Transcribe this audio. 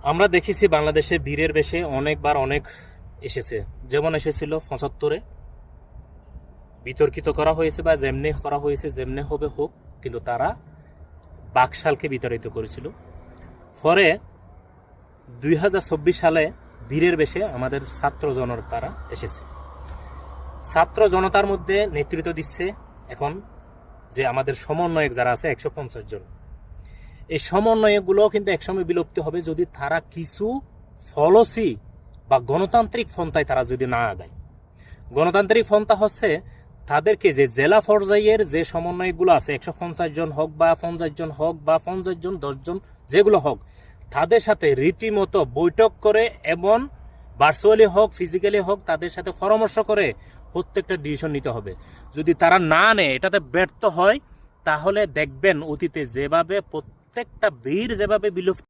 আমরা দেখেছি বাংলাদেশে বীরের বেশে অনেকবার অনেক এসেছে, যেমন এসেছিল ৭৫-এ, বিতর্কিত করা হয়েছে বা যেমনি করা হয়েছে যেমনি হবে হোক, কিন্তু তারা বাকশালকে বিতাড়িত করেছিল। পরে ২০২৪ সালে বীরের বেশে আমাদের ছাত্র জনতারা এসেছে। ছাত্র জনতার মধ্যে নেতৃত্ব দিচ্ছে এখন যে আমাদের সমন্বয়ক যারা আছে ১৫০ জন। এই সমন্বয়কগুলো কিন্তু একসময় বিলুপ্ত হবে যদি তারা কিছু ফলসি বা গণতান্ত্রিক পন্থায় তারা যদি না আগায়। গণতান্ত্রিক পন্থা হচ্ছে তাদেরকে যে জেলা পর্যায়ের যে সমন্বয়কগুলো আছে ১৫০ জন হোক বা ৫০ জন হোক বা ৫০ জন ১০ জন যেগুলো হোক, তাদের সাথে রীতিমতো বৈঠক করে এবং ভার্চুয়ালি হোক ফিজিক্যালি হোক তাদের সাথে পরামর্শ করে প্রত্যেকটা ডিসিশন নিতে হবে। যদি তারা না নেয়, এটাতে ব্যর্থ হয়, তাহলে দেখবেন অতীতে যেভাবে প্রত্যেকটা বীর যেভাবে বিলুপ্ত